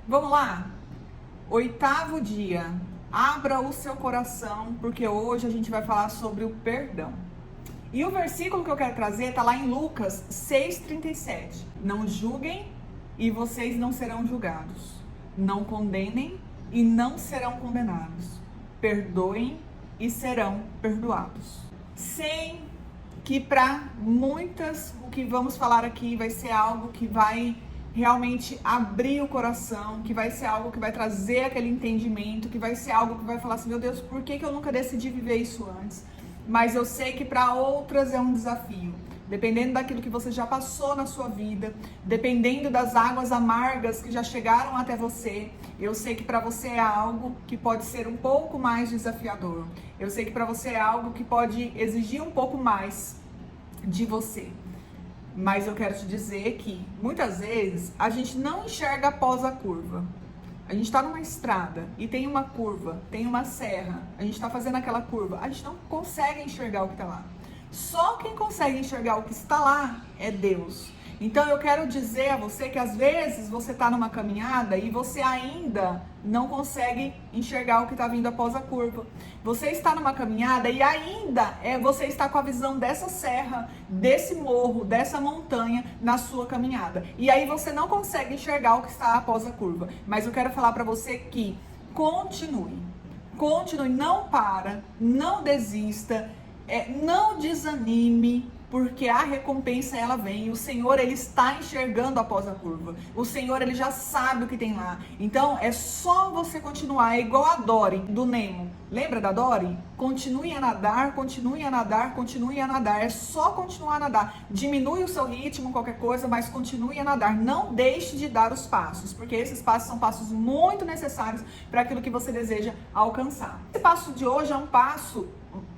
Vamos lá? 8º dia. Abra o seu coração, porque hoje a gente vai falar sobre o perdão. E o versículo que eu quero trazer está lá em Lucas 6,37. Não julguem e vocês não serão julgados. Não condenem e não serão condenados. Perdoem e serão perdoados. Sei que para muitas o que vamos falar aqui vai ser algo que vai realmente abrir o coração, que vai ser algo que vai trazer aquele entendimento, que vai ser algo que vai falar assim, meu Deus, por que eu nunca decidi viver isso antes? Mas eu sei que para outras é um desafio. Dependendo daquilo que você já passou na sua vida, dependendo das águas amargas que já chegaram até você, eu sei que para você é algo que pode ser um pouco mais desafiador. Eu sei que para você é algo que pode exigir um pouco mais de você. Mas eu quero te dizer que, muitas vezes, a gente não enxerga após a curva. A gente está numa estrada e tem uma curva, tem uma serra, a gente está fazendo aquela curva, a gente não consegue enxergar o que está lá. Só quem consegue enxergar o que está lá é Deus. Então eu quero dizer a você que às vezes você está numa caminhada e você ainda não consegue enxergar o que está vindo após a curva. Você está numa caminhada e ainda você está com a visão dessa serra, desse morro, dessa montanha na sua caminhada. E aí você não consegue enxergar o que está após a curva. Mas eu quero falar para você que continue, não para, não desista, não desanime. Porque a recompensa ela vem, o Senhor ele está enxergando após a curva, o Senhor ele já sabe o que tem lá, então é só você continuar, é igual a Dory do Nemo, lembra da Dory? Continue a nadar, continue a nadar, continue a nadar, é só continuar a nadar, diminui o seu ritmo, qualquer coisa, mas continue a nadar, não deixe de dar os passos, porque esses passos são passos muito necessários para aquilo que você deseja alcançar. Esse passo de hoje é um passo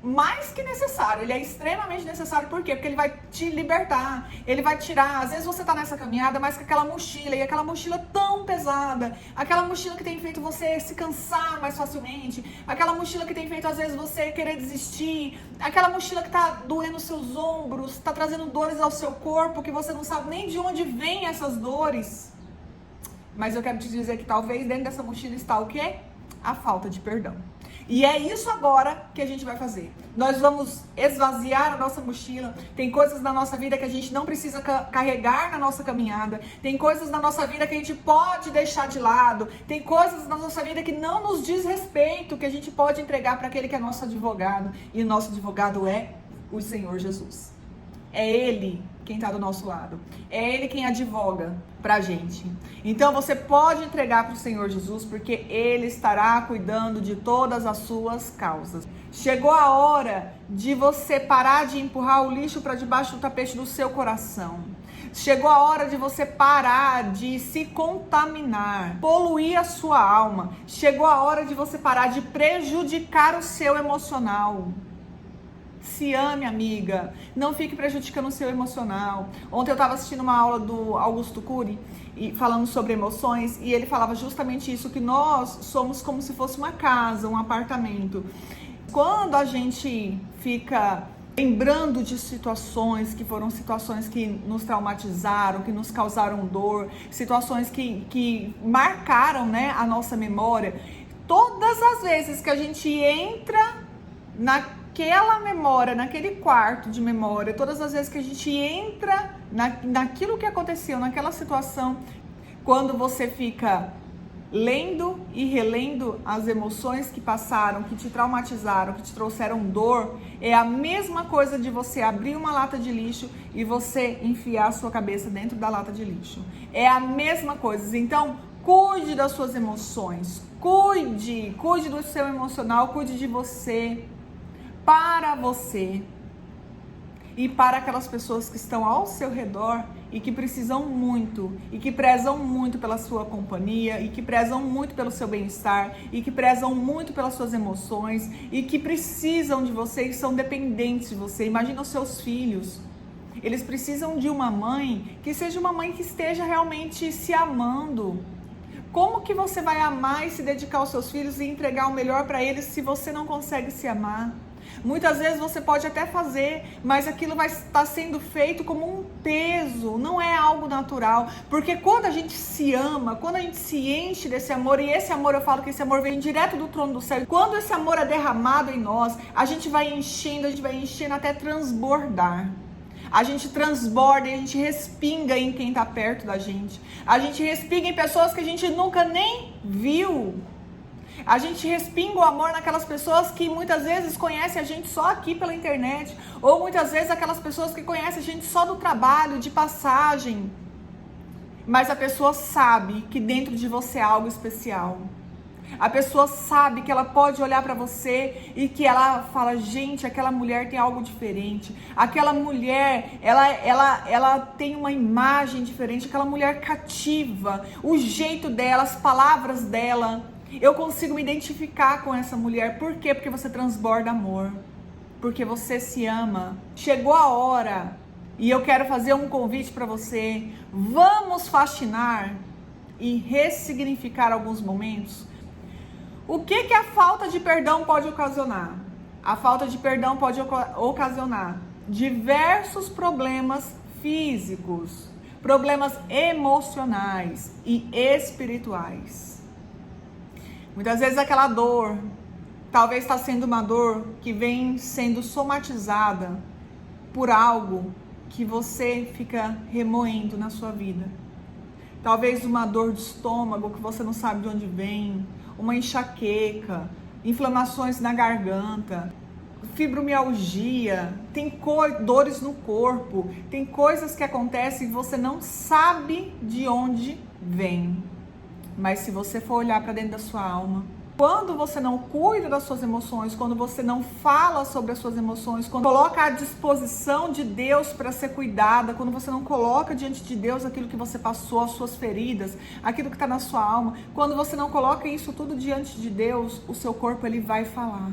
mais que necessário, ele é extremamente necessário, por quê? Porque ele vai te libertar, ele vai tirar, às vezes você tá nessa caminhada, mas com aquela mochila, e aquela mochila tão pesada, aquela mochila que tem feito você se cansar mais facilmente, aquela mochila que tem feito às vezes você querer desistir, aquela mochila que tá doendo os seus ombros, tá trazendo dores ao seu corpo, que você não sabe nem de onde vêm essas dores, mas eu quero te dizer que talvez dentro dessa mochila está o quê? A falta de perdão. E é isso agora que a gente vai fazer. Nós vamos esvaziar a nossa mochila. Tem coisas na nossa vida que a gente não precisa carregar na nossa caminhada. Tem coisas na nossa vida que a gente pode deixar de lado. Tem coisas na nossa vida que não nos diz respeito, que a gente pode entregar para aquele que é nosso advogado. E o nosso advogado é o Senhor Jesus. É Ele quem está do nosso lado. É Ele quem advoga pra gente. Então você pode entregar para o Senhor Jesus, porque Ele estará cuidando de todas as suas causas. Chegou a hora de você parar de empurrar o lixo para debaixo do tapete do seu coração. Chegou a hora de você parar de se contaminar, poluir a sua alma. Chegou a hora de você parar de prejudicar o seu emocional. Se ame, amiga. Não fique prejudicando o seu emocional. Ontem eu estava assistindo uma aula do Augusto Cury, falando sobre emoções, e ele falava justamente isso, que nós somos como se fosse uma casa, um apartamento. Quando a gente fica lembrando de situações que foram situações que nos traumatizaram, que nos causaram dor, situações que marcaram, né, a nossa memória, todas as vezes que a gente entra naquela memória, naquele quarto de memória, todas as vezes que a gente entra naquilo que aconteceu, naquela situação, quando você fica lendo e relendo as emoções que passaram, que te traumatizaram, que te trouxeram dor, é a mesma coisa de você abrir uma lata de lixo e você enfiar a sua cabeça dentro da lata de lixo. É a mesma coisa. Então, cuide das suas emoções, cuide do seu emocional, cuide de você, para você e para aquelas pessoas que estão ao seu redor e que precisam muito, e que prezam muito pela sua companhia, e que prezam muito pelo seu bem-estar, e que prezam muito pelas suas emoções, e que precisam de você e são dependentes de você. Imagina os seus filhos. Eles precisam de uma mãe que seja uma mãe que esteja realmente se amando. Como que você vai amar e se dedicar aos seus filhos e entregar o melhor para eles se você não consegue se amar? Muitas vezes você pode até fazer, mas aquilo vai estar sendo feito como um peso, não é algo natural. Porque quando a gente se ama, quando a gente se enche desse amor, e esse amor, eu falo que esse amor vem direto do trono do céu, quando esse amor é derramado em nós, a gente vai enchendo até transbordar. A gente transborda e a gente respinga em quem está perto da gente. A gente respinga em pessoas que a gente nunca nem viu. A gente respinga o amor naquelas pessoas que muitas vezes conhecem a gente só aqui pela internet. Ou muitas vezes aquelas pessoas que conhecem a gente só do trabalho, de passagem. Mas a pessoa sabe que dentro de você há algo especial. A pessoa sabe que ela pode olhar para você e que ela fala, gente, aquela mulher tem algo diferente. Aquela mulher, ela tem uma imagem diferente. Aquela mulher cativa, o jeito dela, as palavras dela. Eu consigo me identificar com essa mulher. Por quê? Porque você transborda amor. Porque você se ama. Chegou a hora e eu quero fazer um convite para você. Vamos faxinar e ressignificar alguns momentos. O que a falta de perdão pode ocasionar? A falta de perdão pode ocasionar diversos problemas físicos, problemas emocionais e espirituais. Muitas vezes aquela dor, talvez está sendo uma dor que vem sendo somatizada por algo que você fica remoendo na sua vida. Talvez uma dor de estômago que você não sabe de onde vem, uma enxaqueca, inflamações na garganta, fibromialgia, tem dores no corpo, tem coisas que acontecem e você não sabe de onde vem. Mas se você for olhar para dentro da sua alma, quando você não cuida das suas emoções, quando você não fala sobre as suas emoções, quando coloca à disposição de Deus para ser cuidada, quando você não coloca diante de Deus aquilo que você passou, as suas feridas, aquilo que está na sua alma, quando você não coloca isso tudo diante de Deus, o seu corpo ele vai falar.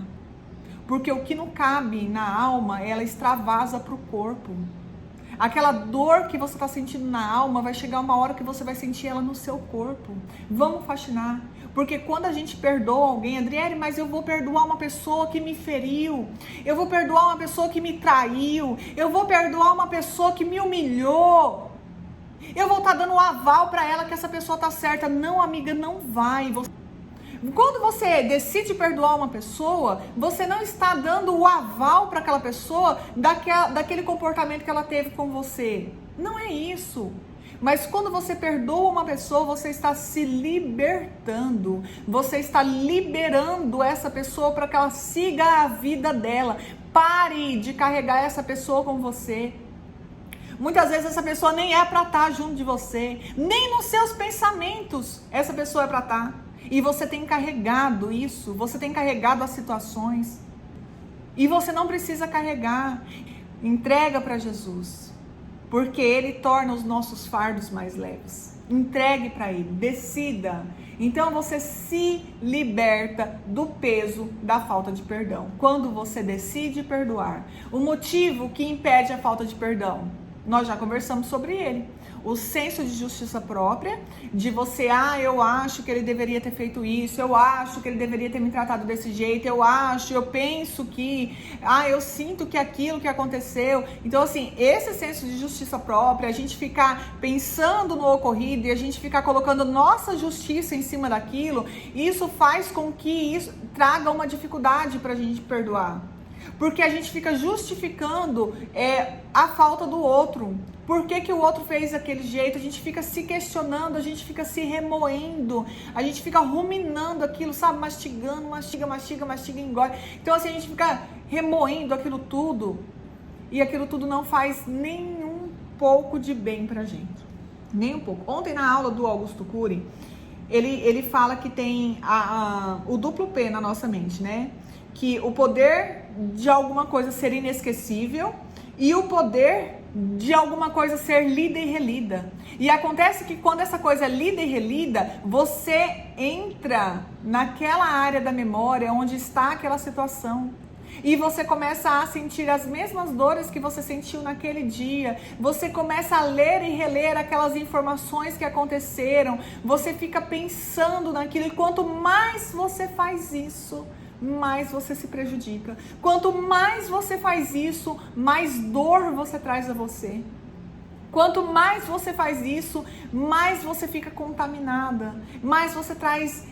Porque o que não cabe na alma, ela extravasa para o corpo. Aquela dor que você está sentindo na alma, vai chegar uma hora que você vai sentir ela no seu corpo. Vamos faxinar. Porque quando a gente perdoa alguém, Adriele, mas eu vou perdoar uma pessoa que me feriu, eu vou perdoar uma pessoa que me traiu, eu vou perdoar uma pessoa que me humilhou, eu vou estar dando um aval para ela que essa pessoa está certa. Não, amiga, não vai. Quando você decide perdoar uma pessoa, você não está dando o aval para aquela pessoa daquele comportamento que ela teve com você. Não é isso. Mas quando você perdoa uma pessoa, você está se libertando. Você está liberando essa pessoa para que ela siga a vida dela. Pare de carregar essa pessoa com você. Muitas vezes essa pessoa nem é para estar junto de você. Nem nos seus pensamentos essa pessoa é para estar. E você tem carregado isso, você tem carregado as situações. E você não precisa carregar. Entrega para Jesus, porque Ele torna os nossos fardos mais leves. Entregue para Ele, decida. Então você se liberta do peso da falta de perdão. Quando você decide perdoar. O motivo que impede a falta de perdão, nós já conversamos sobre ele. O senso de justiça própria, de você, eu acho que ele deveria ter feito isso, eu acho que ele deveria ter me tratado desse jeito, eu penso que, eu sinto que aquilo que aconteceu. Então, assim, esse senso de justiça própria, a gente ficar pensando no ocorrido e a gente ficar colocando nossa justiça em cima daquilo, isso faz com que isso traga uma dificuldade para a gente perdoar. Porque a gente fica justificando a falta do outro. Por que o outro fez daquele jeito? A gente fica se questionando, a gente fica se remoendo, a gente fica ruminando aquilo, sabe? Mastigando, mastiga, engole. Então assim, a gente fica remoendo aquilo tudo e aquilo tudo não faz nem um pouco de bem pra gente. Nem um pouco. Ontem na aula do Augusto Cury, ele fala que tem o duplo P na nossa mente, né? Que o poder de alguma coisa ser inesquecível e o poder de alguma coisa ser lida e relida. E acontece que quando essa coisa é lida e relida, você entra naquela área da memória onde está aquela situação. E você começa a sentir as mesmas dores que você sentiu naquele dia. Você começa a ler e reler aquelas informações que aconteceram. Você fica pensando naquilo. E quanto mais você faz isso, mais você se prejudica. Quanto mais você faz isso, mais dor você traz a você. Quanto mais você faz isso, mais você fica contaminada, mais você traz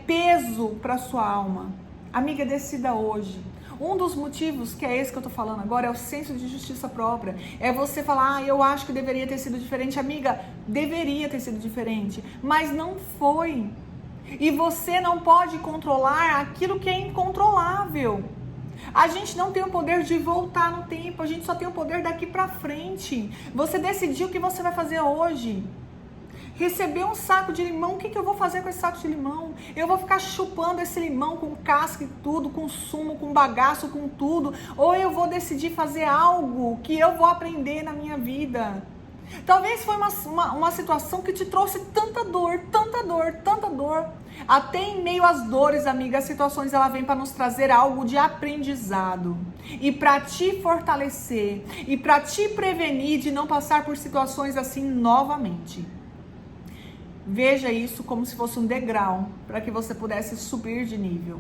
peso para sua alma. Amiga, decida hoje. Um dos motivos, que é esse que eu tô falando agora, é o senso de justiça própria. É você falar, eu acho que deveria ter sido diferente. Amiga, deveria ter sido diferente, mas não foi. E você não pode controlar aquilo que é incontrolável. A gente não tem o poder de voltar no tempo, a gente só tem o poder daqui pra frente. Você decidiu o que você vai fazer hoje. Receber um saco de limão, o que eu vou fazer com esse saco de limão? Eu vou ficar chupando esse limão com casca e tudo, com sumo, com bagaço, com tudo? Ou eu vou decidir fazer algo que eu vou aprender na minha vida? Talvez foi uma situação que te trouxe tanta dor, tanta dor, tanta dor. Até em meio às dores, amiga, as situações ela vem para nos trazer algo de aprendizado. E para te fortalecer, e para te prevenir de não passar por situações assim novamente. Veja isso como se fosse um degrau para que você pudesse subir de nível.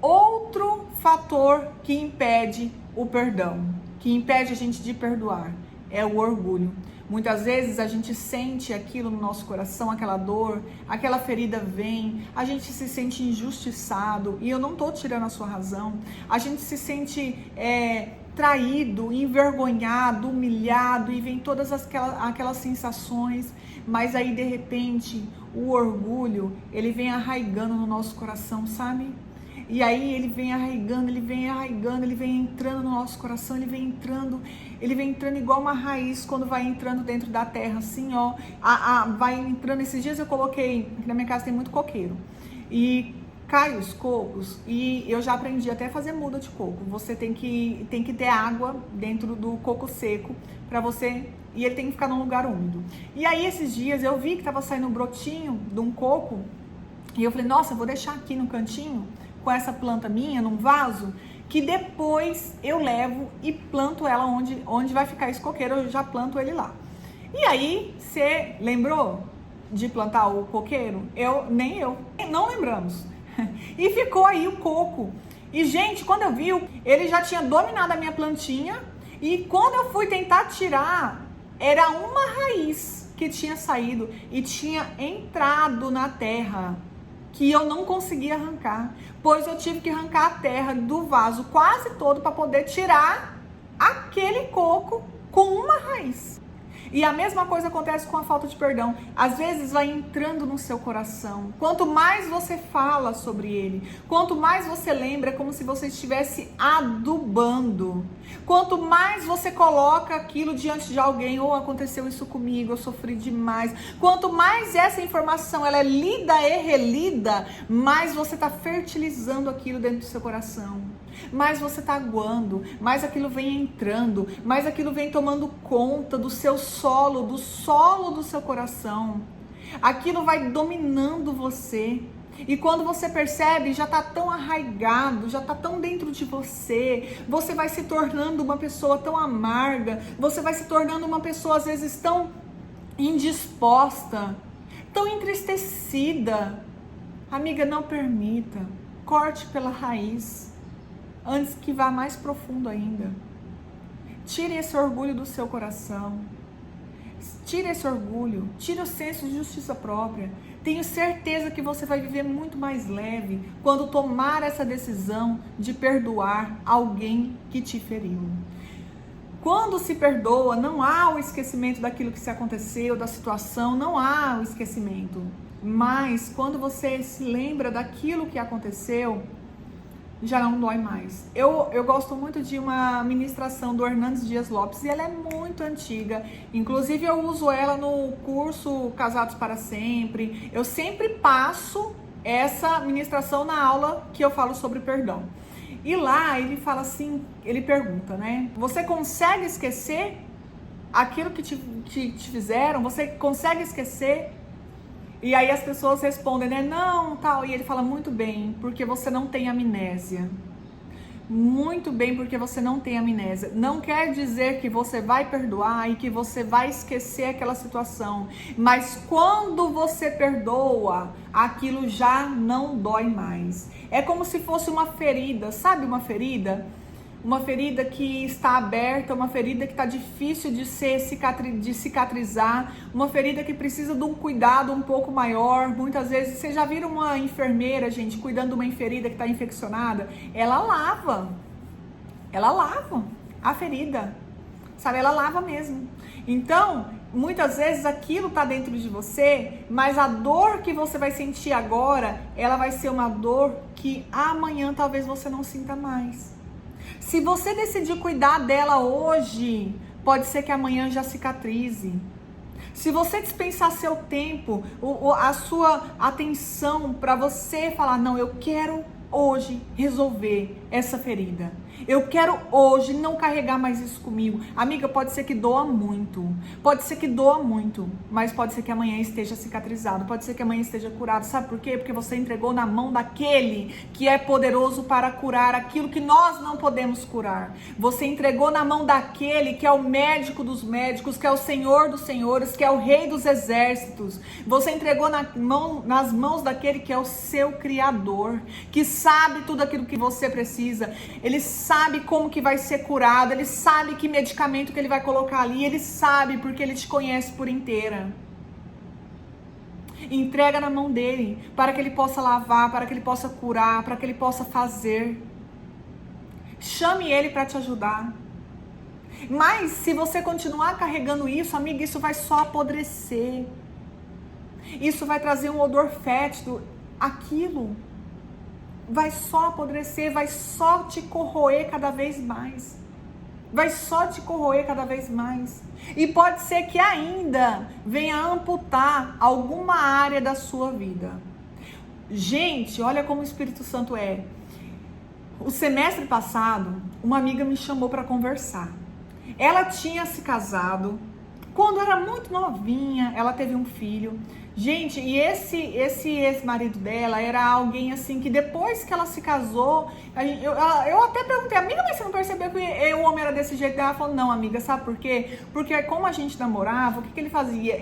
Outro fator que impede o perdão, que impede a gente de perdoar, é o orgulho. Muitas vezes a gente sente aquilo no nosso coração, aquela dor, aquela ferida vem, a gente se sente injustiçado, e eu não estou tirando a sua razão, a gente se sente traído, envergonhado, humilhado, e vem todas aquelas sensações, mas aí de repente o orgulho, ele vem arraigando no nosso coração, sabe? E aí ele vem arraigando, ele vem entrando no nosso coração, ele vem entrando igual uma raiz quando vai entrando dentro da terra, assim, ó, vai entrando. Esses dias eu coloquei, aqui na minha casa tem muito coqueiro, e cai os cocos, e eu já aprendi até a fazer muda de coco. Você tem que ter água dentro do coco seco, e ele tem que ficar num lugar úmido. E aí esses dias eu vi que tava saindo um brotinho de um coco, e eu falei, nossa, eu vou deixar aqui no cantinho, com essa planta minha, num vaso, que depois eu levo e planto ela onde vai ficar esse coqueiro, eu já planto ele lá. E aí, você lembrou de plantar o coqueiro? Nem eu, não lembramos. E ficou aí o coco. E, gente, quando eu vi, ele já tinha dominado a minha plantinha, e quando eu fui tentar tirar, era uma raiz que tinha saído e tinha entrado na terra, que eu não conseguia arrancar, pois eu tive que arrancar a terra do vaso quase todo para poder tirar aquele coco com uma raiz. E a mesma coisa acontece com a falta de perdão. Às vezes vai entrando no seu coração. Quanto mais você fala sobre ele, quanto mais você lembra, é como se você estivesse adubando. Quanto mais você coloca aquilo diante de alguém, ou aconteceu isso comigo, eu sofri demais. Quanto mais essa informação ela é lida e relida, mais você está fertilizando aquilo dentro do seu coração. Mais você está aguando, mais aquilo vem entrando, mais aquilo vem tomando conta do seu solo, do seu coração. Aquilo vai dominando você. E quando você percebe, já está tão arraigado, já está tão dentro de você, você vai se tornando uma pessoa tão amarga, você vai se tornando uma pessoa às vezes tão indisposta, tão entristecida. Amiga, não permita, corte pela raiz, antes que vá mais profundo ainda. Tire esse orgulho do seu coração. Tire esse orgulho, tire o senso de justiça própria. Tenho certeza que você vai viver muito mais leve quando tomar essa decisão de perdoar alguém que te feriu. Quando se perdoa, não há o esquecimento daquilo que se aconteceu, da situação, não há o esquecimento. Mas quando você se lembra daquilo que aconteceu, já não dói mais. Eu gosto muito de uma ministração do Hernandes Dias Lopes, e ela é muito antiga. Inclusive eu uso ela no curso Casados para Sempre. Eu sempre passo essa ministração na aula que eu falo sobre perdão. E lá ele fala assim, ele pergunta, né? Você consegue esquecer aquilo que te fizeram? Você consegue esquecer? E aí as pessoas respondem, né? Não, tal. E ele fala, muito bem, porque você não tem amnésia. muito bem, porque você não tem amnésia. Não quer dizer que você vai perdoar e que você vai esquecer aquela situação, mas quando você perdoa, aquilo já não dói mais. É como se fosse uma ferida, sabe uma ferida? Uma ferida que está aberta, uma ferida que está difícil de cicatrizar, uma ferida que precisa de um cuidado um pouco maior. Muitas vezes, você já viram uma enfermeira, gente, cuidando de uma ferida que está infeccionada? Ela lava a ferida, sabe? Ela lava mesmo. Então, muitas vezes aquilo está dentro de você, mas a dor que você vai sentir agora, ela vai ser uma dor que amanhã talvez você não sinta mais. Se você decidir cuidar dela hoje, pode ser que amanhã já cicatrize. Se você dispensar seu tempo, a sua atenção para você falar, não, eu quero hoje resolver essa ferida. Eu quero hoje não carregar mais isso comigo. Amiga, pode ser que doa muito. Pode ser que doa muito. Mas pode ser que amanhã esteja cicatrizado. Pode ser que amanhã esteja curado. Sabe por quê? Porque você entregou na mão daquele que é poderoso para curar aquilo que nós não podemos curar. Você entregou na mão daquele que é o médico dos médicos, que é o Senhor dos senhores, que é o Rei dos exércitos. Você entregou nas mãos daquele que é o seu Criador, que sabe tudo aquilo que você precisa. Ele sabe como que vai ser curado, ele sabe que medicamento que ele vai colocar ali, ele sabe porque ele te conhece por inteira. Entrega na mão dele, para que ele possa lavar, para que ele possa curar, para que ele possa fazer. Chame ele para te ajudar. Mas se você continuar carregando isso, amiga, isso vai só apodrecer. Isso vai trazer um odor fétido. Aquilo vai só apodrecer, vai só te corroer cada vez mais. Vai só te corroer cada vez mais. E pode ser que ainda venha amputar alguma área da sua vida. Gente, olha como o Espírito Santo é. O semestre passado, uma amiga me chamou para conversar. Ela tinha se casado. Quando era muito novinha, ela teve um filho. Gente, e esse ex-marido dela era alguém assim que depois que ela se casou, eu até perguntei, amiga, mas você não percebeu que o homem era desse jeito? Ela falou, não, amiga, sabe por quê? Porque como a gente namorava, o que ele fazia?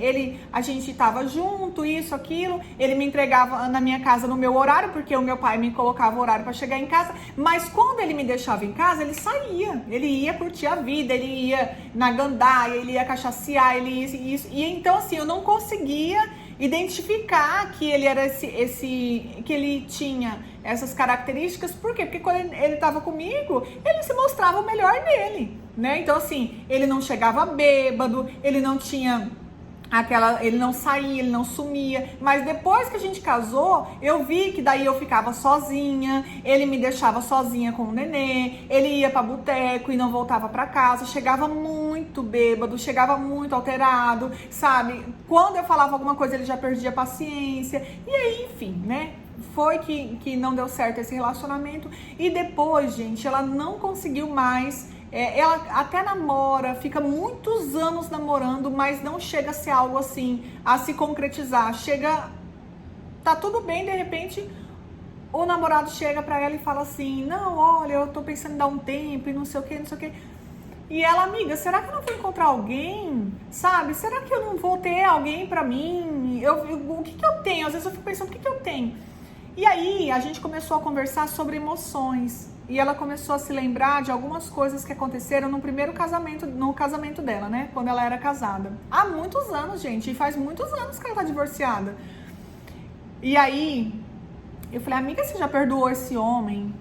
A gente tava junto, isso, aquilo, ele me entregava na minha casa no meu horário, porque o meu pai me colocava o horário para chegar em casa, mas quando ele me deixava em casa, ele saía, ele ia curtir a vida, ele ia na gandaia, ele ia cachacear, ele ia isso, e então assim, eu não conseguia identificar que ele era que ele tinha essas características. Por quê? Porque quando ele estava comigo, ele se mostrava o melhor nele, né? Então assim, ele não chegava bêbado, ele não tinha ele não saía, ele não sumia, mas depois que a gente casou, eu vi que daí eu ficava sozinha, ele me deixava sozinha com o nenê, ele ia pra boteco e não voltava pra casa, chegava muito bêbado, chegava muito alterado, sabe? Quando eu falava alguma coisa, ele já perdia a paciência, e aí, enfim, né? Foi que não deu certo esse relacionamento, e depois, gente, ela não conseguiu mais. Ela até namora, fica muitos anos namorando, mas não chega a ser algo assim, a se concretizar. Tá tudo bem, de repente o namorado chega pra ela e fala assim, não, olha, eu tô pensando em dar um tempo e não sei o que, não sei o que. E ela, amiga, será que eu não vou encontrar alguém? Sabe? Será que eu não vou ter alguém pra mim? O que eu tenho? Às vezes eu fico pensando, o que eu tenho? E aí a gente começou a conversar sobre emoções. E ela começou a se lembrar de algumas coisas que aconteceram no primeiro casamento, no casamento dela, né? Quando ela era casada. Há muitos anos, gente. E faz muitos anos que ela tá divorciada. E aí, eu falei, amiga, você já perdoou esse homem?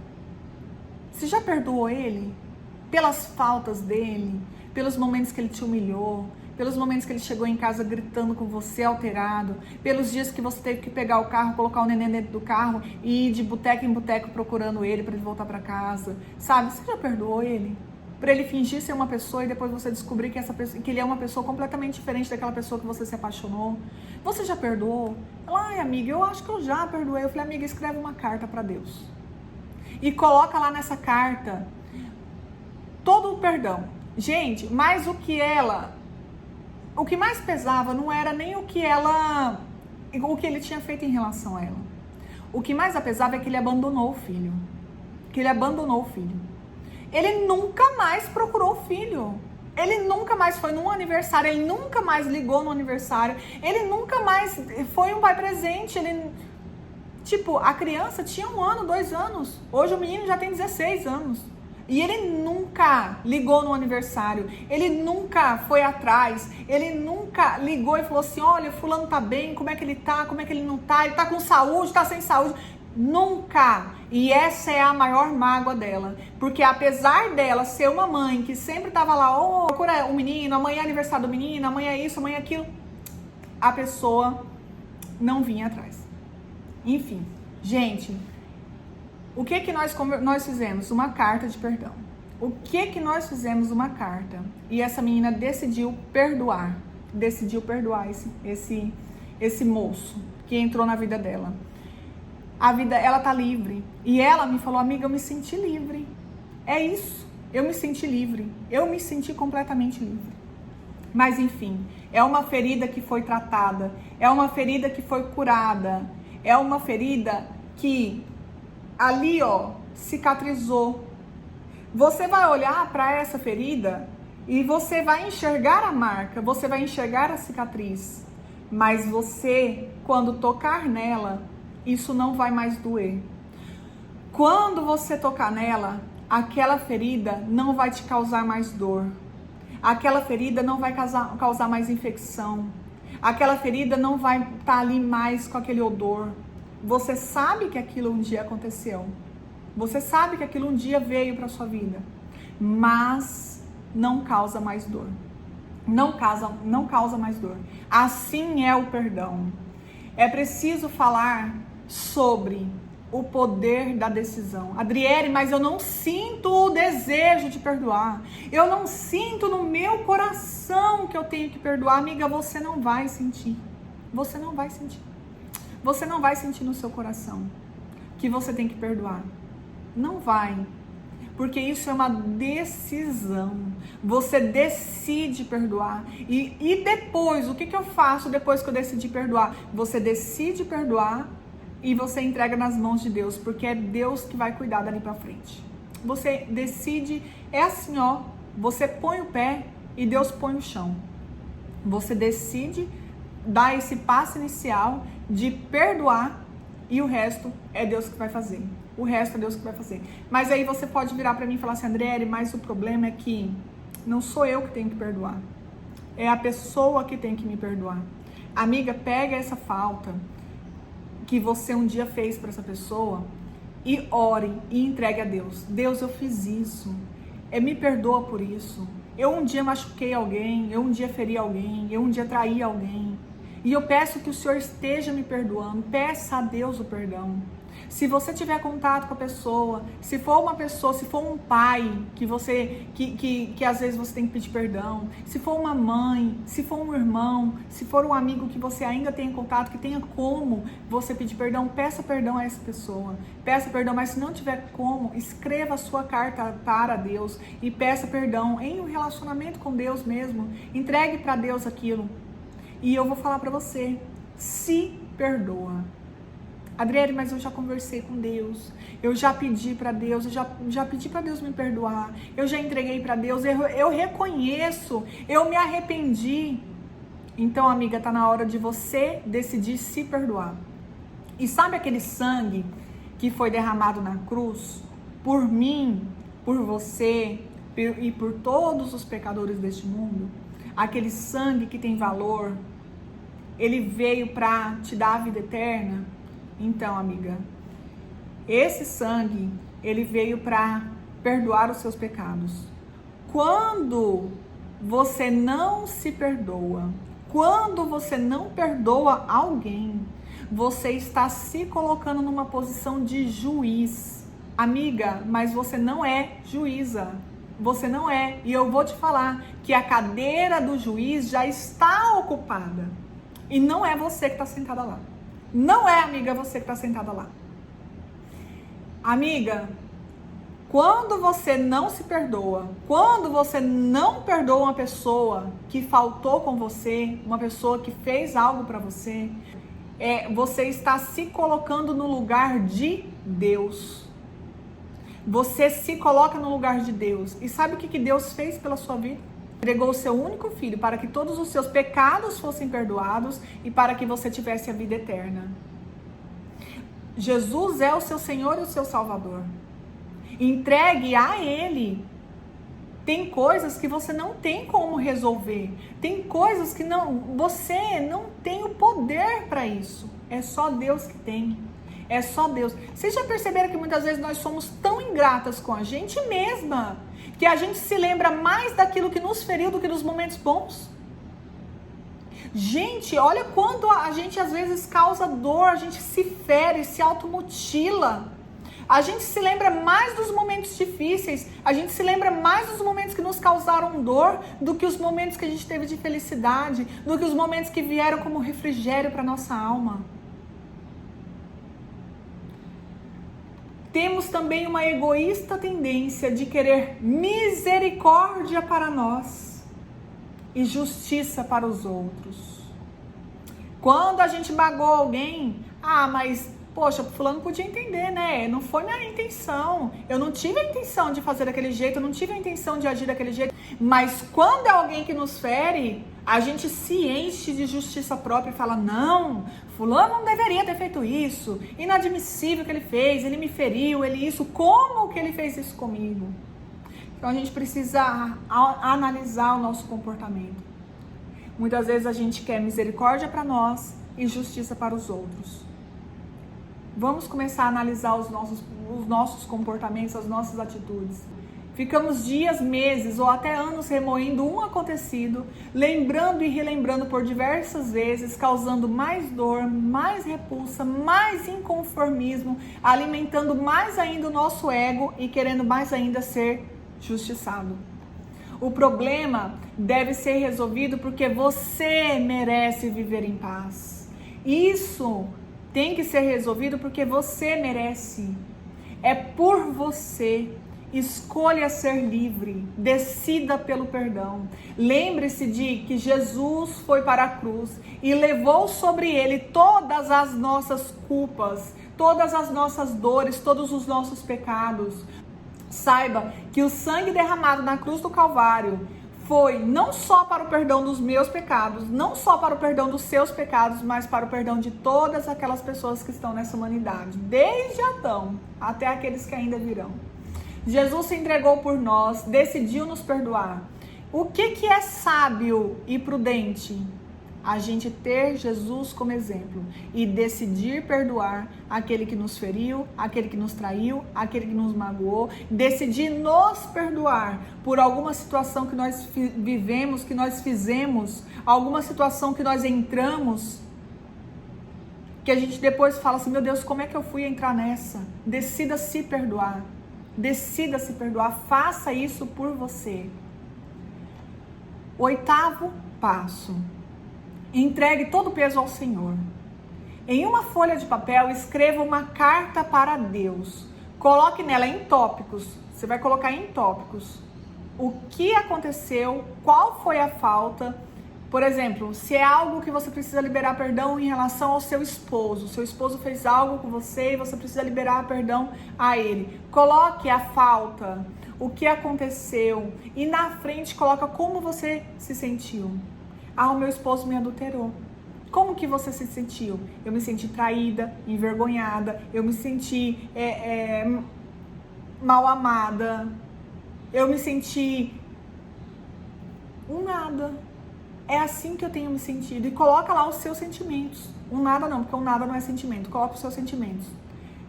Você já perdoou ele? Pelas faltas dele? Pelos momentos que ele te humilhou? Pelos momentos que ele chegou em casa gritando com você, alterado, pelos dias que você teve que pegar o carro, colocar o neném dentro do carro e ir de boteco em boteco procurando ele para ele voltar para casa, sabe? Você já perdoou ele? Para ele fingir ser uma pessoa e depois você descobrir que ele é uma pessoa completamente diferente daquela pessoa que você se apaixonou? Você já perdoou? Ela, ai, amiga, eu acho que eu já perdoei. Eu falei, amiga, escreve uma carta para Deus e coloca lá nessa carta todo o perdão. Gente, mas o que mais pesava não era nem o que ele tinha feito em relação a ela. O que mais pesava é que ele abandonou o filho. ele nunca mais procurou o filho. Ele nunca mais foi num aniversário, ele nunca mais ligou no aniversário, ele nunca mais foi um pai presente, tipo, a criança tinha 1 ano, 2 anos, hoje o menino já tem 16 anos. E ele nunca ligou no aniversário, ele nunca foi atrás, ele nunca ligou e falou assim, olha, fulano tá bem, como é que ele tá, como é que ele não tá, ele tá com saúde, tá sem saúde. Nunca. E essa é a maior mágoa dela. Porque apesar dela ser uma mãe que sempre tava lá, oh, procura o menino, amanhã é aniversário do menino, amanhã é isso, amanhã é aquilo, a pessoa não vinha atrás. Enfim, gente, o que nós fizemos? Uma carta de perdão. O que nós fizemos? Uma carta. E essa menina decidiu perdoar esse moço que entrou na vida dela. A vida, ela tá livre. E ela me falou, amiga, eu me senti livre. É isso, eu me senti livre. Eu me senti completamente livre. Mas enfim, é uma ferida que foi tratada. É uma ferida que foi curada. É uma ferida que ali, ó, cicatrizou. Você vai olhar para essa ferida e você vai enxergar a marca, você vai enxergar a cicatriz. Mas você, quando tocar nela, isso não vai mais doer. Quando você tocar nela, aquela ferida não vai te causar mais dor. Aquela ferida não vai causar mais infecção. Aquela ferida não vai estar ali mais com aquele odor. Você sabe que aquilo um dia aconteceu. Você sabe que aquilo um dia veio para sua vida. Mas não causa mais dor. Não causa mais dor. Assim é o perdão. É preciso falar sobre o poder da decisão. Adriele, mas eu não sinto o desejo de perdoar. Eu não sinto no meu coração que eu tenho que perdoar. Amiga, você não vai sentir. Você não vai sentir. Você não vai sentir no seu coração que você tem que perdoar. Não vai. Porque isso é uma decisão. Você decide perdoar. E depois, o que eu faço depois que eu decidi perdoar? Você decide perdoar e você entrega nas mãos de Deus, porque é Deus que vai cuidar dali pra frente. Você decide, é assim, ó, você põe o pé e Deus põe o chão. Você decide dar esse passo inicial de perdoar e o resto é Deus que vai fazer. O resto é Deus que vai fazer. Mas aí você pode virar pra mim e falar assim, Andriele, mas o problema é que não sou eu que tenho que perdoar. É a pessoa que tem que me perdoar. Amiga, pega essa falta que você um dia fez para essa pessoa e ore e entregue a Deus. Deus, eu fiz isso. Me perdoa por isso. Eu um dia machuquei alguém, eu um dia feri alguém, eu um dia traí alguém. E eu peço que o Senhor esteja me perdoando. Peça a Deus o perdão. Se você tiver contato com a pessoa, se for uma pessoa, se for um pai que às vezes você tem que pedir perdão, se for uma mãe, se for um irmão, se for um amigo que você ainda tem contato, que tenha como você pedir perdão, peça perdão a essa pessoa. Peça perdão, mas se não tiver como, escreva a sua carta para Deus e peça perdão em um relacionamento com Deus mesmo. Entregue para Deus aquilo. E eu vou falar para você, se perdoa. Adriele, mas eu já conversei com Deus, eu já pedi para Deus, eu já pedi para Deus me perdoar, eu já entreguei para Deus, eu reconheço, eu me arrependi. Então, amiga, tá na hora de você decidir se perdoar. E sabe aquele sangue que foi derramado na cruz por mim, por você e por todos os pecadores deste mundo? Aquele sangue que tem valor, ele veio para te dar a vida eterna. Então, amiga, esse sangue, ele veio para perdoar os seus pecados. Quando você não se perdoa, quando você não perdoa alguém, você está se colocando numa posição de juiz. Amiga, mas você não é juíza. Você não é. E eu vou te falar que a cadeira do juiz já está ocupada. E não é você que está sentada lá. Não é, amiga, você que está sentada lá. Amiga, quando você não se perdoa, quando você não perdoa uma pessoa que faltou com você, uma pessoa que fez algo para você, você está se colocando no lugar de Deus. Você se coloca no lugar de Deus. E sabe o que Deus fez pela sua vida? Entregou o seu único filho para que todos os seus pecados fossem perdoados e para que você tivesse a vida eterna. Jesus é o seu Senhor e o seu Salvador. Entregue a Ele. Tem coisas que você não tem como resolver. Tem coisas que você não tem o poder para isso. É só Deus que tem. É só Deus. Vocês já perceberam que muitas vezes nós somos tão ingratas com a gente mesma, que a gente se lembra mais daquilo que nos feriu do que dos momentos bons? Gente, olha quando a gente às vezes causa dor, a gente se fere, se automutila. A gente se lembra mais dos momentos difíceis, a gente se lembra mais dos momentos que nos causaram dor do que os momentos que a gente teve de felicidade, do que os momentos que vieram como refrigério para nossa alma. Temos também uma egoísta tendência de querer misericórdia para nós e justiça para os outros. Quando a gente magoa alguém, mas poxa, fulano podia entender, né? Não foi minha intenção. Eu não tive a intenção de fazer daquele jeito, eu não tive a intenção de agir daquele jeito. Mas quando é alguém que nos fere, a gente se enche de justiça própria e fala, não, fulano não deveria ter feito isso. Inadmissível o que ele fez, ele me feriu, como que ele fez isso comigo? Então a gente precisa analisar o nosso comportamento. Muitas vezes a gente quer misericórdia para nós e justiça para os outros. Vamos começar a analisar os nossos comportamentos, as nossas atitudes. Ficamos dias, meses ou até anos remoendo um acontecido, lembrando e relembrando por diversas vezes, causando mais dor, mais repulsa, mais inconformismo, alimentando mais ainda o nosso ego e querendo mais ainda ser justiçado. O problema deve ser resolvido porque você merece viver em paz. Isso tem que ser resolvido porque você merece. É por você. Escolha ser livre. Decida pelo perdão. Lembre-se de que Jesus foi para a cruz e levou sobre ele todas as nossas culpas, todas as nossas dores, todos os nossos pecados. Saiba que o sangue derramado na cruz do Calvário foi não só para o perdão dos meus pecados, não só para o perdão dos seus pecados, mas para o perdão de todas aquelas pessoas que estão nessa humanidade, desde Adão até aqueles que ainda virão. Jesus se entregou por nós, decidiu nos perdoar. O que é sábio e prudente? A gente ter Jesus como exemplo e decidir perdoar aquele que nos feriu, aquele que nos traiu, aquele que nos magoou, decidir nos perdoar por alguma situação que nós vivemos, que nós fizemos, alguma situação que nós entramos, que a gente depois fala assim, meu Deus, como é que eu fui entrar nessa? Decida se perdoar, faça isso por você. 8º passo. Entregue todo o peso ao Senhor. Em uma folha de papel, escreva uma carta para Deus. Coloque nela em tópicos. Você vai colocar em tópicos o que aconteceu, qual foi a falta. Por exemplo, se é algo que você precisa liberar perdão em relação ao seu esposo. Seu esposo fez algo com você e você precisa liberar perdão a ele. Coloque a falta, o que aconteceu. E na frente coloca como você se sentiu. O meu esposo me adulterou. Como que você se sentiu? Eu me senti traída, envergonhada, eu me senti mal amada, eu me senti um nada. É assim que eu tenho me sentido. E coloca lá os seus sentimentos. Um nada não, porque um nada não é sentimento. Coloca os seus sentimentos.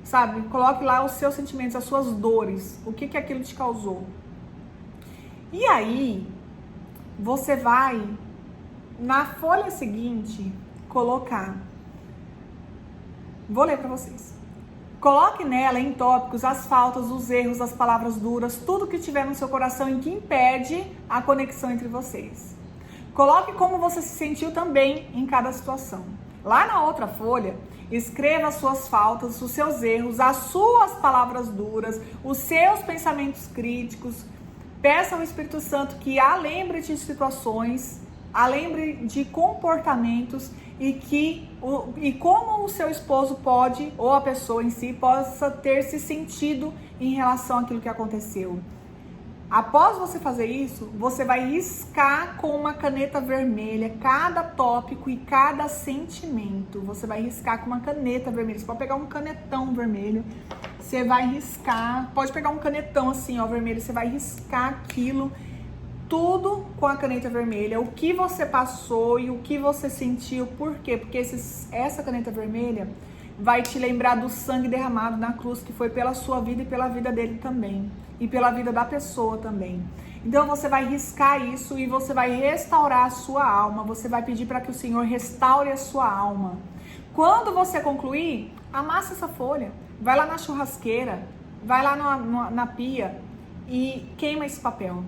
Sabe? Coloque lá os seus sentimentos, as suas dores. O que aquilo te causou. E aí, você vai... na folha seguinte, colocar. Vou ler para vocês. Coloque nela em tópicos as faltas, os erros, as palavras duras, tudo que tiver no seu coração e que impede a conexão entre vocês. Coloque como você se sentiu também em cada situação. Lá na outra folha, escreva as suas faltas, os seus erros, as suas palavras duras, os seus pensamentos críticos. Peça ao Espírito Santo que a lembre de situações, a lembre de comportamentos e como o seu esposo pode, ou a pessoa em si, possa ter se sentido em relação àquilo que aconteceu. Após você fazer isso, você vai riscar com uma caneta vermelha cada tópico e cada sentimento. Você vai riscar com uma caneta vermelha. Você pode pegar um canetão vermelho, você vai riscar. Pode pegar um canetão assim, ó, vermelho. Você vai riscar aquilo, tudo com a caneta vermelha. O que você passou e o que você sentiu. Por quê? Porque essa caneta vermelha vai te lembrar do sangue derramado na cruz, que foi pela sua vida e pela vida dele também. E pela vida da pessoa também. Então você vai riscar isso e você vai restaurar a sua alma. Você vai pedir para que o Senhor restaure a sua alma. Quando você concluir, amassa essa folha. Vai lá na churrasqueira, vai lá na pia e queima esse papel.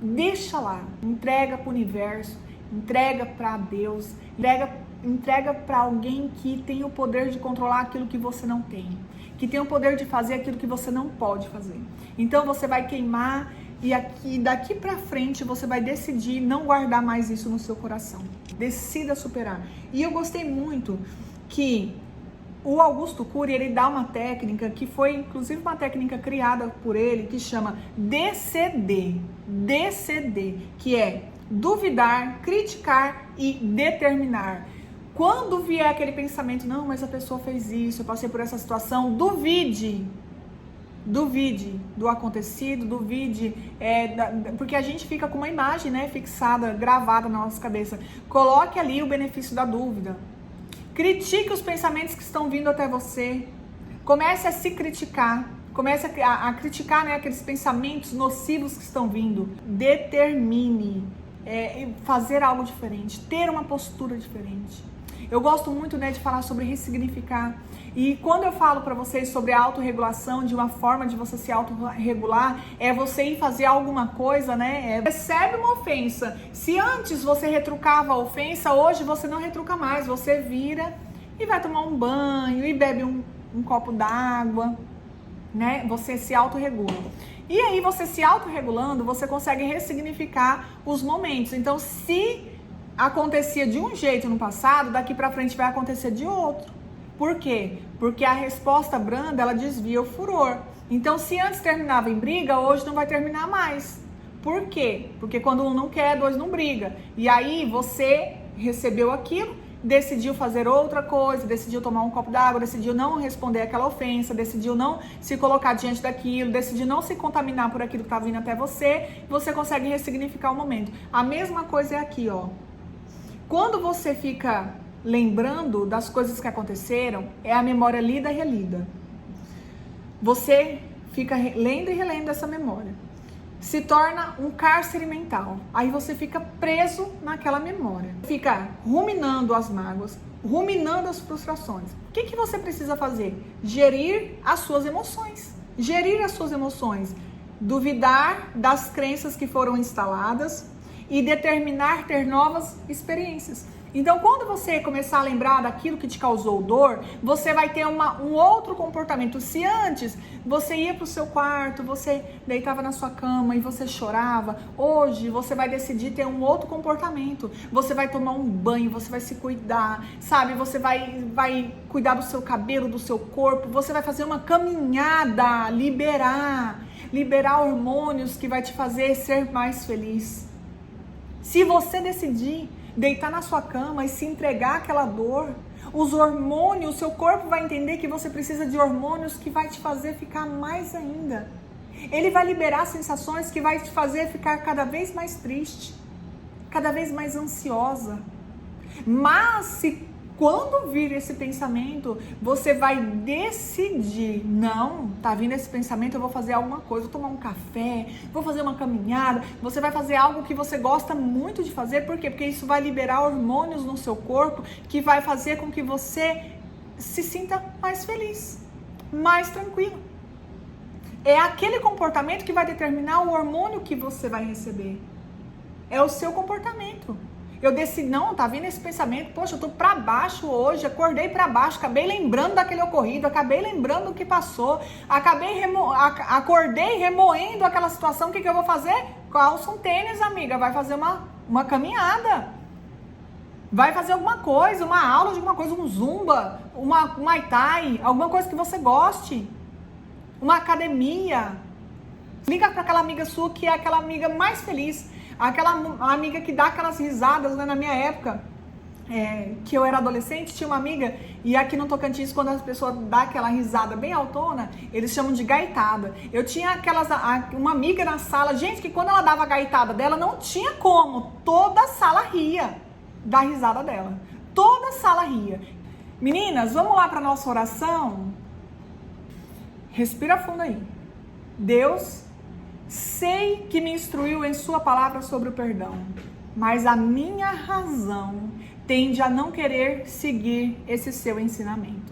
Deixa lá, entrega para o universo, entrega para Deus, entrega para alguém que tem o poder de controlar aquilo que você não tem, que tem o poder de fazer aquilo que você não pode fazer. Então você vai queimar e daqui para frente você vai decidir não guardar mais isso no seu coração. Decida superar. E eu gostei muito que o Augusto Cury, ele dá uma técnica que foi inclusive uma técnica criada por ele, que chama DCD, que é duvidar, criticar e determinar. Quando vier aquele pensamento, não, mas a pessoa fez isso, eu passei por essa situação, duvide do acontecido, porque a gente fica com uma imagem, né, fixada, gravada na nossa cabeça. Coloque ali o benefício da dúvida. Critique os pensamentos que estão vindo até você. Comece a se criticar. Comece a criticar, né, aqueles pensamentos nocivos que estão vindo. Determine fazer algo diferente, ter uma postura diferente. Eu gosto muito, né, de falar sobre ressignificar. E quando eu falo para vocês sobre a autorregulação, de uma forma de você se autorregular, é você ir fazer alguma coisa, né? Recebe uma ofensa. Se antes você retrucava a ofensa, hoje você não retruca mais. Você vira e vai tomar um banho e bebe um copo d'água, né? Você se autorregula. E aí você se autorregulando, você consegue ressignificar os momentos. Então, se acontecia de um jeito no passado, daqui pra frente vai acontecer de outro. Por quê? Porque a resposta branda, ela desvia o furor. Então, se antes terminava em briga, hoje não vai terminar mais. Por quê? Porque quando um não quer, dois não briga. E aí você recebeu aquilo, decidiu fazer outra coisa, decidiu tomar um copo d'água, decidiu não responder aquela ofensa, decidiu não se colocar diante daquilo, decidiu não se contaminar por aquilo que está vindo até você consegue ressignificar o momento. A mesma coisa é aqui, ó. Quando você fica lembrando das coisas que aconteceram, é a memória lida e relida. Você fica lendo e relendo essa memória. Se torna um cárcere mental. Aí você fica preso naquela memória. Fica ruminando as mágoas, ruminando as frustrações. O que você precisa fazer? Gerir as suas emoções. Gerir as suas emoções. Duvidar das crenças que foram instaladas e determinar ter novas experiências. Então, quando você começar a lembrar daquilo que te causou dor, você vai ter um outro comportamento. Se antes você ia para o seu quarto, você deitava na sua cama e você chorava, hoje você vai decidir ter um outro comportamento. Você vai tomar um banho, você vai se cuidar, sabe? Você vai cuidar do seu cabelo, do seu corpo, você vai fazer uma caminhada, liberar hormônios que vai te fazer ser mais feliz. Se você decidir deitar na sua cama e se entregar àquela dor, os hormônios, o seu corpo vai entender que você precisa de hormônios que vai te fazer ficar mais ainda. Ele vai liberar sensações que vai te fazer ficar cada vez mais triste, cada vez mais ansiosa. Mas se quando vir esse pensamento, você vai decidir, não, tá vindo esse pensamento, eu vou fazer alguma coisa, vou tomar um café, vou fazer uma caminhada, você vai fazer algo que você gosta muito de fazer, por quê? Porque isso vai liberar hormônios no seu corpo, que vai fazer com que você se sinta mais feliz, mais tranquilo. É aquele comportamento que vai determinar o hormônio que você vai receber. É o seu comportamento. Eu decidi, não, tá vindo esse pensamento, poxa, eu tô pra baixo hoje, acordei pra baixo, acabei lembrando daquele ocorrido, acabei lembrando do que passou, acordei remoendo aquela situação, o que eu vou fazer? Calça um tênis, amiga, vai fazer uma caminhada. Vai fazer alguma coisa, uma aula de alguma coisa, um zumba, um Muay Thai, alguma coisa que você goste. Uma academia. Liga para aquela amiga sua que é aquela amiga mais feliz. Aquela amiga que dá aquelas risadas, né? Na minha época, que eu era adolescente, tinha uma amiga, e aqui no Tocantins, quando as pessoas dão aquela risada bem autona, eles chamam de gaitada. Eu tinha uma amiga na sala, gente, que quando ela dava a gaitada dela, não tinha como, toda a sala ria da risada dela. Toda a sala ria. Meninas, vamos lá para nossa oração? Respira fundo aí. Deus, sei que me instruiu em sua palavra sobre o perdão, mas a minha razão tende a não querer seguir esse seu ensinamento.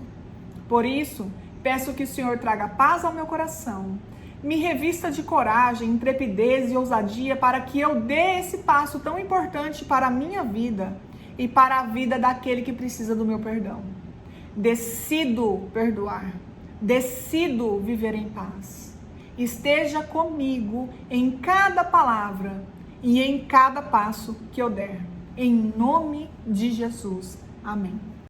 Por isso, peço que o Senhor traga paz ao meu coração, me revista de coragem, intrepidez e ousadia para que eu dê esse passo tão importante para a minha vida e para a vida daquele que precisa do meu perdão. Decido perdoar, decido viver em paz. Esteja comigo em cada palavra e em cada passo que eu der. Em nome de Jesus. Amém.